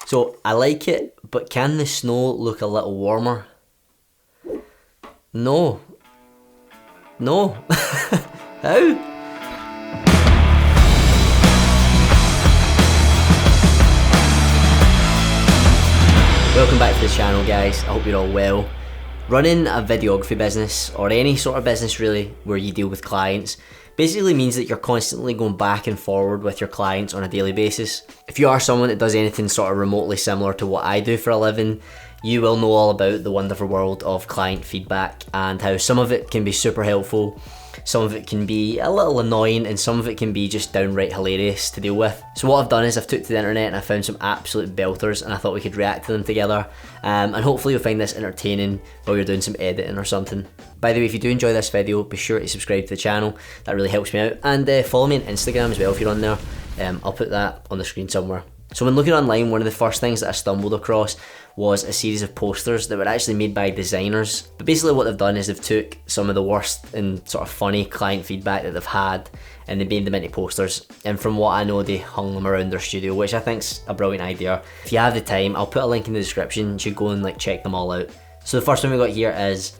So I like it, but can the snow look a little warmer? No. No. How? Welcome back to the channel, guys. I hope you're all well. Running a videography business, or any sort of business really, where you deal with clients, basically means that you're constantly going back and forward with your clients on a daily basis. If you are someone that does anything sort of remotely similar to what I do for a living, you will know all about the wonderful world of client feedback and how some of it can be super helpful, some of it can be a little annoying, and some of it can be just downright hilarious to deal with. So what I've done is I've took to the internet and I found some absolute belters, and I thought we could react to them together, and hopefully you'll find this entertaining while you're doing some editing or something. By the way, if you do enjoy this video, be sure to subscribe to the channel. That really helps me out, and follow me on Instagram as well if you're on there. I'll put that on the screen somewhere. So when looking online, one of the first things that I stumbled across was a series of posters that were actually made by designers. But basically what they've done is they've took some of the worst and sort of funny client feedback that they've had, and they made them into posters. And from what I know, they hung them around their studio, which I think's a brilliant idea. If you have the time, I'll put a link in the description. You should go and check them all out. So the first one we got here is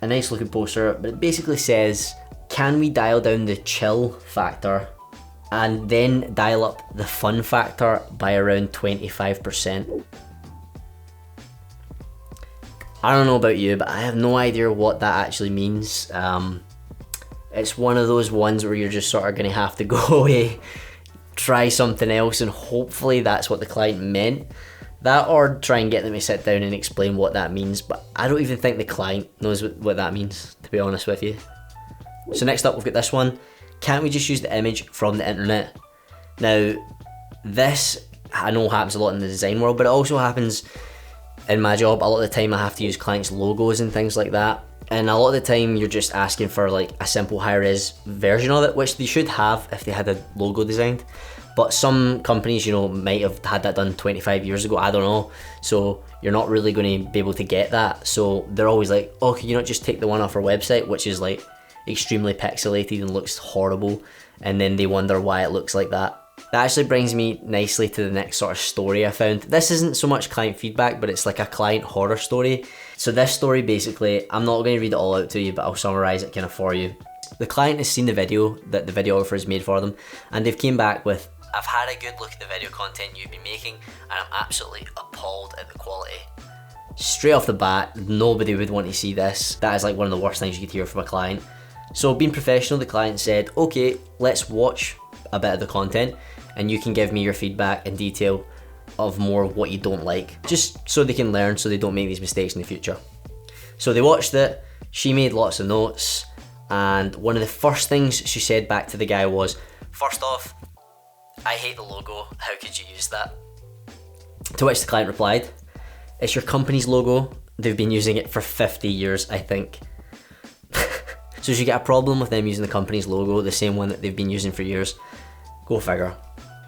a nice looking poster, but it basically says, can we dial down the chill factor and then dial up the fun factor by around 25%. I don't know about you, but I have no idea what that actually means. It's one of those ones where you're just sort of gonna have to go away, try something else, and hopefully that's what the client meant. That, or try and get them to sit down and explain what that means, but I don't even think the client knows what that means, to be honest with you. So next up, we've got this one. Can't we just use the image from the internet? Now, this I know happens a lot in the design world, but it also happens in my job. A lot of the time I have to use clients' logos and things like that. And a lot of the time you're just asking for like a simple high-res version of it, which they should have if they had a logo designed. But some companies, you know, might have had that done 25 years ago, I don't know. So you're not really going to be able to get that. So they're always like, oh, can you not just take the one off our website, which is like extremely pixelated and looks horrible, and then they wonder why it looks like that. That actually brings me nicely to the next sort of story I found. This isn't so much client feedback, but it's like a client horror story. So this story basically, I'm not going to read it all out to you, but I'll summarize it kind of for you. The client has seen the video that the videographer has made for them, and they've came back with, I've had a good look at the video content you've been making, and I'm absolutely appalled at the quality. Straight off the bat, nobody would want to see this. That is like one of the worst things you could hear from a client. So being professional, the client said, okay, let's watch a bit of the content and you can give me your feedback in detail of more of what you don't like, just so they can learn so they don't make these mistakes in the future. So they watched it, she made lots of notes, and one of the first things she said back to the guy was, first off, I hate the logo, how could you use that? To which the client replied, it's your company's logo, they've been using it for 50 years, I think. So she got a problem with them using the company's logo, the same one that they've been using for years. Go figure.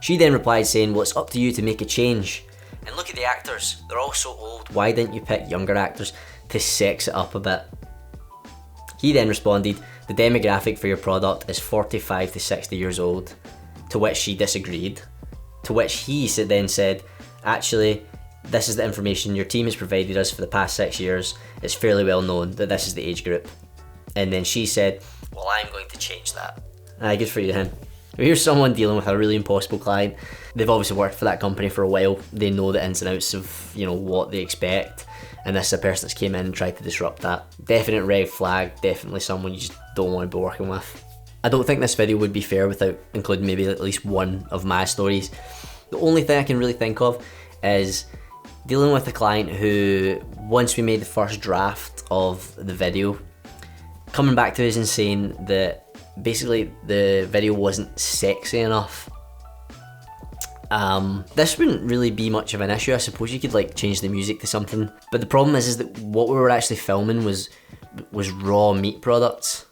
She then replied saying, well, it's up to you to make a change. And look at the actors, they're all so old. Why didn't you pick younger actors to sex it up a bit? He then responded, the demographic for your product is 45 to 60 years old. To which she disagreed. To which he then said, actually, this is the information your team has provided us for the past 6 years. It's fairly well known that this is the age group. And then she said, well, I'm going to change that. Aye, good for you, him. Here's someone dealing with a really impossible client. They've obviously worked for that company for a while. They know the ins and outs of, you know, what they expect. And this is a person that's came in and tried to disrupt that. Definite red flag, definitely someone you just don't want to be working with. I don't think this video would be fair without including maybe at least one of my stories. The only thing I can really think of is dealing with a client who, once we made the first draft of the video, coming back to us and saying that basically the video wasn't sexy enough. This wouldn't really be much of an issue. I suppose you could like change the music to something, but the problem is that what we were actually filming was raw meat products.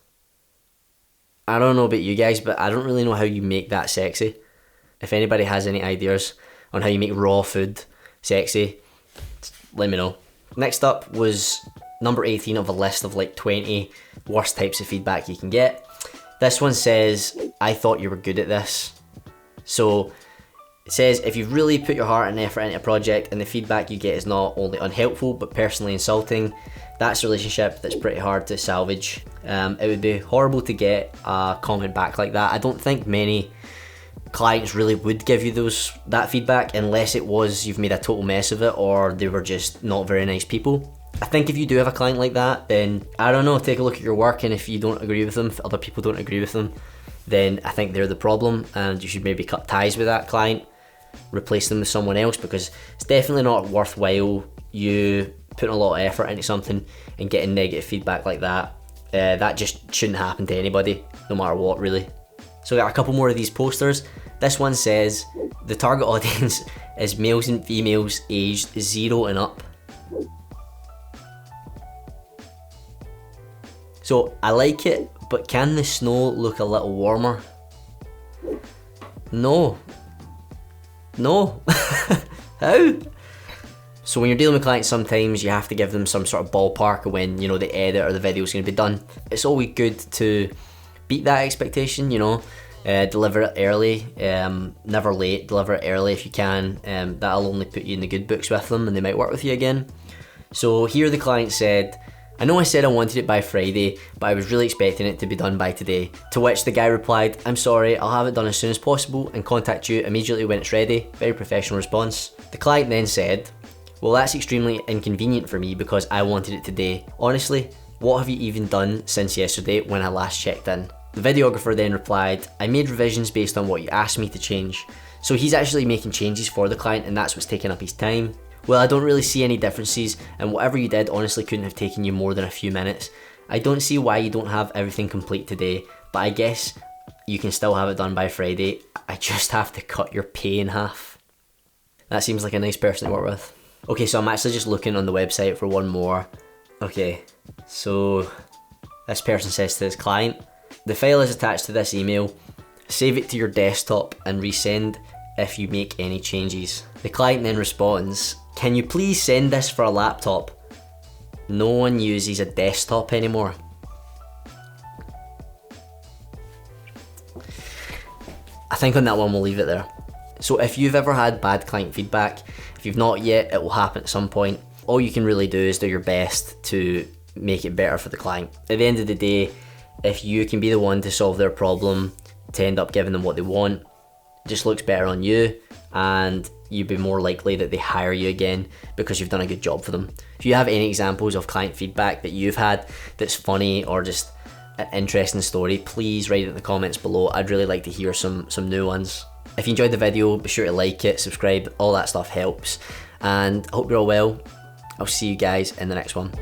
I don't know about you guys, but I don't really know how you make that sexy. If anybody has any ideas on how you make raw food sexy, let me know. Next up was number 18 of a list of like 20 worst types of feedback you can get. This one says, I thought you were good at this. So It says, if you've really put your heart and effort into a project and the feedback you get is not only unhelpful but personally insulting, that's a relationship that's pretty hard to salvage. It would be horrible to get a comment back like that. I don't think many clients really would give you that feedback unless it was you've made a total mess of it or they were just not very nice people. I think if you do have a client like that, then I don't know, take a look at your work, and if you don't agree with them, if other people don't agree with them, then I think they're the problem and you should maybe cut ties with that client, replace them with someone else, because it's definitely not worthwhile you putting a lot of effort into something and getting negative feedback like that. That just shouldn't happen to anybody, no matter what, really. So I got a couple more of these posters. This one says, the target audience is males and females aged 0 and up. So I like it, but can the snow look a little warmer? No. How? So when you're dealing with clients, sometimes you have to give them some sort of ballpark of when, the edit or the video is going to be done. It's always good to beat that expectation, deliver it early, never late, deliver it early if you can. That'll only put you in the good books with them and they might work with you again. So here the client said, I know I said I wanted it by Friday, but I was really expecting it to be done by today. To which the guy replied, I'm sorry, I'll have it done as soon as possible and contact you immediately when it's ready. Very professional response. The client then said, well, that's extremely inconvenient for me because I wanted it today. Honestly, what have you even done since yesterday when I last checked in? The videographer then replied, I made revisions based on what you asked me to change. So he's actually making changes for the client and that's what's taking up his time. Well, I don't really see any differences, and whatever you did honestly couldn't have taken you more than a few minutes. I don't see why you don't have everything complete today, but I guess you can still have it done by Friday. I just have to cut your pay in half. That seems like a nice person to work with. Okay, so I'm actually just looking on the website for one more. Okay, so this person says to his client, the file is attached to this email. Save it to your desktop and resend if you make any changes. The client then responds, can you please send this for a laptop? No one uses a desktop anymore. I think on that one we'll leave it there. So if you've ever had bad client feedback, if you've not yet, it will happen at some point. All you can really do is do your best to make it better for the client. At the end of the day, if you can be the one to solve their problem, to end up giving them what they want, it just looks better on you, and you'd be more likely that they hire you again because you've done a good job for them. If you have any examples of client feedback that you've had that's funny or just an interesting story, please write it in the comments below. I'd really like to hear some new ones. If you enjoyed the video, be sure to like it, subscribe, all that stuff helps. And I hope you're all well. I'll see you guys in the next one.